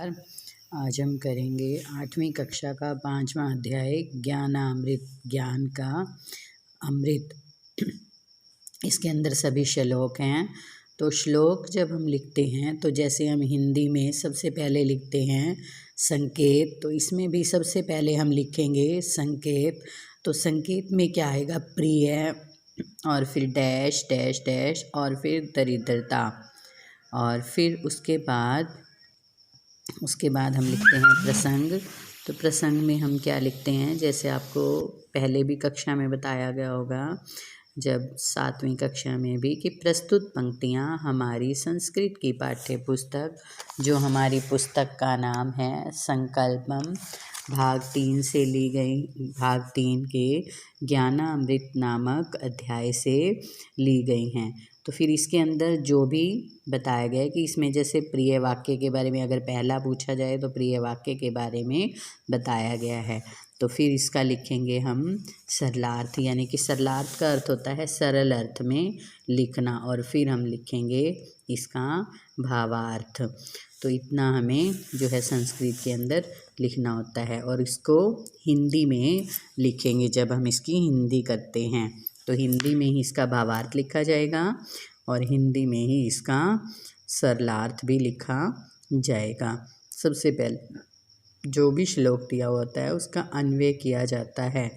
आज हम करेंगे 8वीं कक्षा का 5वां अध्याय ज्ञानामृत, ज्ञान का अमृत। इसके अंदर सभी श्लोक हैं। तो श्लोक जब हम लिखते हैं तो जैसे हम हिंदी में सबसे पहले लिखते हैं संकेत, तो इसमें भी सबसे पहले हम लिखेंगे संकेत। तो संकेत में क्या आएगा? प्रिय, और फिर डैश डैश डैश, और फिर दरिद्रता, और फिर उसके बाद हम लिखते हैं प्रसंग। तो प्रसंग में हम क्या लिखते हैं, जैसे आपको पहले भी कक्षा में बताया गया होगा, जब 7वीं कक्षा में भी, कि प्रस्तुत पंक्तियाँ हमारी संस्कृत की पाठ्य पुस्तक, जो हमारी पुस्तक का नाम है संकल्पम, भाग 3 से ली गई, भाग 3 के ज्ञानामृत नामक अध्याय से ली गई हैं। तो फिर इसके अंदर जो भी बताया गया है कि इसमें जैसे प्रिय वाक्य के बारे में अगर पहला पूछा जाए तो प्रिय वाक्य के बारे में बताया गया है। तो फिर इसका लिखेंगे हम सरलार्थ, यानी कि सरलार्थ का अर्थ होता है सरल अर्थ में लिखना, और फिर हम लिखेंगे इसका भावार्थ। तो इतना हमें जो है संस्कृत के अंदर लिखना होता है, और इसको हिंदी में लिखेंगे जब हम इसकी हिंदी करते हैं। तो हिंदी में ही इसका भावार्थ लिखा जाएगा और हिंदी में ही इसका सरलार्थ भी लिखा जाएगा। सबसे पहले जो भी श्लोक दिया होता है उसका अन्वय किया जाता है।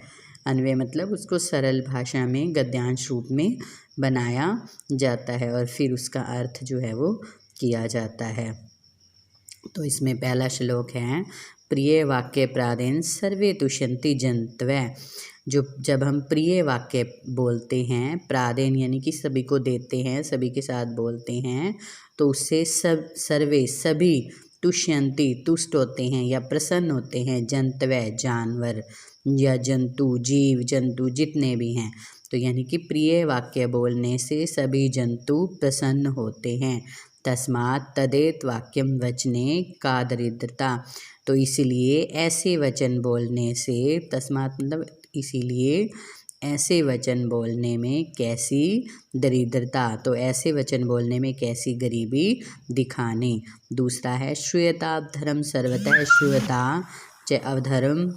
अन्वय मतलब उसको सरल भाषा में गद्यांश रूप में बनाया जाता है, और फिर उसका अर्थ जो है वो किया जाता है। तो इसमें पहला श्लोक है प्रिय वाक्य प्रादेन सर्वे तुष्यन्ति जन्तवै। जब हम प्रिय वाक्य बोलते हैं, प्रादेन यानी कि सभी को देते हैं, सभी के साथ बोलते हैं, तो उससे सर्वे सभी तुष्यन्ति तुष्ट होते हैं या प्रसन्न होते हैं, जन्तवै जानवर या जंतु, जीव जंतु जितने भी हैं। तो यानी कि प्रिय वाक्य बोलने से सभी जंतु प्रसन्न होते हैं। तस्मात् तदेत वाक्यम वचने का दरिद्रता। तो इसीलिए ऐसे वचन बोलने से, तस्मात् मतलब इसीलिए, ऐसे वचन बोलने में कैसी दरिद्रता, तो ऐसे वचन बोलने में कैसी गरीबी दिखानी। दूसरा है श्रूयता धर्म सर्वतः श्रूयता च अवधर्म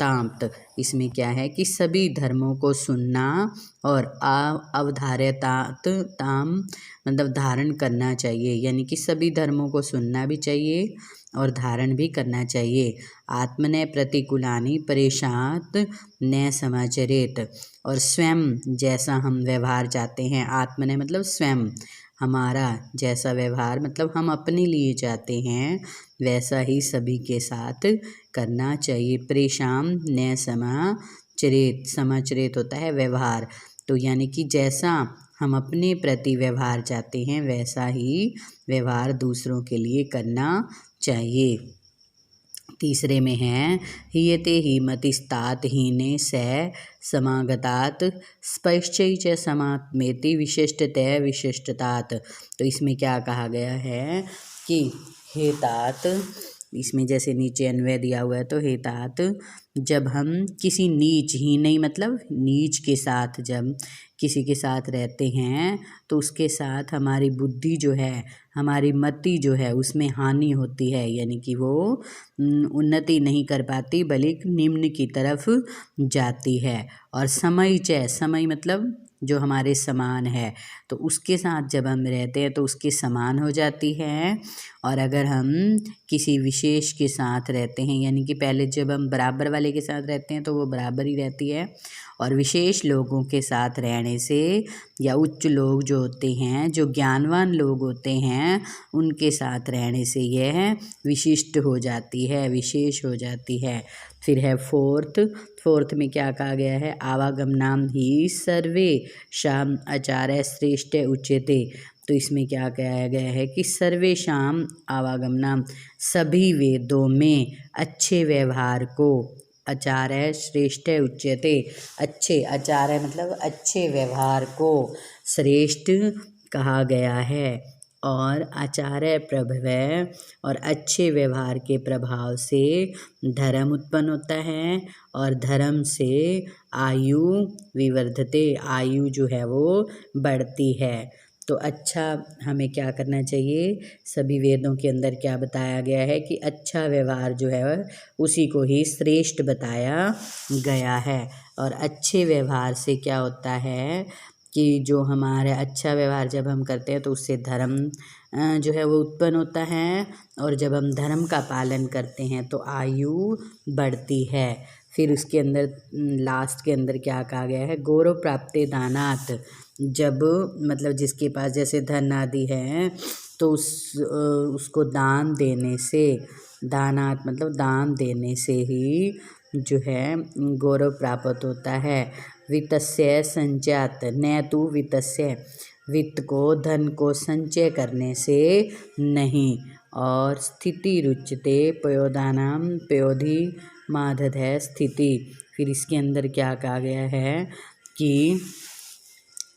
ताम्त। इसमें क्या है कि सभी धर्मों को सुनना और अवधार्यतात ताम मतलब धारण करना चाहिए, यानी कि सभी धर्मों को सुनना भी चाहिए और धारण भी करना चाहिए। आत्मने प्रतिकूलानि परेशात न समाचरेत। और स्वयं जैसा हम व्यवहार चाहते हैं, आत्मने मतलब स्वयं, हमारा जैसा व्यवहार मतलब हम अपने लिए चाहते हैं, वैसा ही सभी के साथ करना चाहिए। परेशान न समाचरेत, समाचरेत होता है व्यवहार। तो यानी कि जैसा हम अपने प्रति व्यवहार चाहते हैं वैसा ही व्यवहार दूसरों के लिए करना चाहिए। तीसरे में है हीयते ही मतिस्तात हीने स समागतात स्पैश्चै च समात्मेति विशिष्टतया विशिष्टतात। तो इसमें क्या कहा गया है कि हेतात, इसमें जैसे नीचे अन्वय दिया हुआ है, तो हेतात जब हम किसी नीच, ही नहीं मतलब नीच के साथ जब किसी के साथ रहते हैं तो उसके साथ हमारी बुद्धि जो है, हमारी मति जो है उसमें हानि होती है, यानी कि वो उन्नति नहीं कर पाती बल्कि निम्न की तरफ जाती है। और समय समय मतलब जो हमारे समान है, तो उसके साथ जब हम रहते हैं तो उसके समान हो जाती है। और अगर हम किसी विशेष के साथ रहते हैं, यानी कि पहले जब हम बराबर वाले के साथ रहते हैं तो वो बराबर ही रहती है, और विशेष लोगों के साथ रहने से या उच्च लोग जो होते हैं, जो ज्ञानवान लोग होते हैं, उनके साथ रहने से यह विशिष्ट हो जाती है, विशेष हो जाती है। फिर है फोर्थ में क्या कहा गया है? आवागमनाम ही सर्वे शाम आचार्य श्रेष्ठ उच्यते। तो इसमें क्या कहा गया है कि सर्वेशाम आवागमनाम, सभी वेदों में अच्छे व्यवहार को, आचार्य श्रेष्ठ उच्यते, अच्छे आचार्य मतलब अच्छे व्यवहार को श्रेष्ठ कहा गया है। और आचार्य प्रभव और अच्छे व्यवहार के प्रभाव से धर्म उत्पन्न होता है, और धर्म से आयु विवर्धते, आयु जो है वो बढ़ती है। तो अच्छा हमें क्या करना चाहिए, सभी वेदों के अंदर क्या बताया गया है कि अच्छा व्यवहार जो है उसी को ही श्रेष्ठ बताया गया है। और अच्छे व्यवहार से क्या होता है कि जो हमारे अच्छा व्यवहार जब हम करते हैं तो उससे धर्म जो है वो उत्पन्न होता है, और जब हम धर्म का पालन करते हैं तो आयु बढ़ती है। फिर उसके अंदर लास्ट के अंदर क्या कहा गया है, गौरव प्राप्ते दानात, जब मतलब जिसके पास जैसे धन आदि है तो उसको दान देने से, दानात मतलब दान देने से ही जो है गौरव प्राप्त होता है। वित्तस्य संचयात न तु वित्तस्य, वित्त को धन को संचय करने से नहीं। और स्थिति रुच्यते पयोदानाम पयोधि माधत है स्थिति। फिर इसके अंदर क्या कहा गया है कि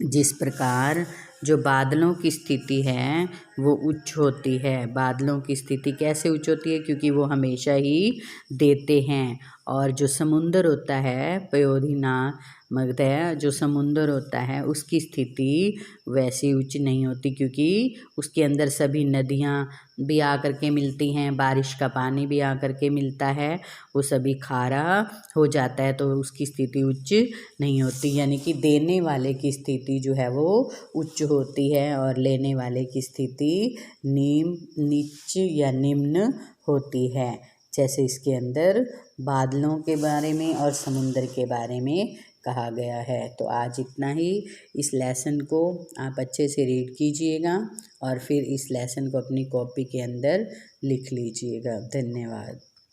जिस प्रकार जो बादलों की स्थिति है वो उच्च होती है। बादलों की स्थिति कैसे उच्च होती है, क्योंकि वो हमेशा ही देते हैं। और जो समुंदर होता है पयोधिना मगधय, जो समुंदर होता है उसकी स्थिति वैसी उच्च नहीं होती, क्योंकि उसके अंदर सभी नदियाँ भी आकर के मिलती हैं, बारिश का पानी भी आकर के मिलता है, वो सभी खारा हो जाता है, तो उसकी स्थिति उच्च नहीं होती। यानी कि देने वाले की स्थिति जो है वो उच्च होती है और लेने वाले की स्थिति नीच या निम्न होती है। जैसे इसके अंदर बादलों के बारे में और समुद्र के बारे में कहा गया है। तो आज इतना ही। इस लेसन को आप अच्छे से रीड कीजिएगा और फिर इस लेसन को अपनी कॉपी के अंदर लिख लीजिएगा। धन्यवाद।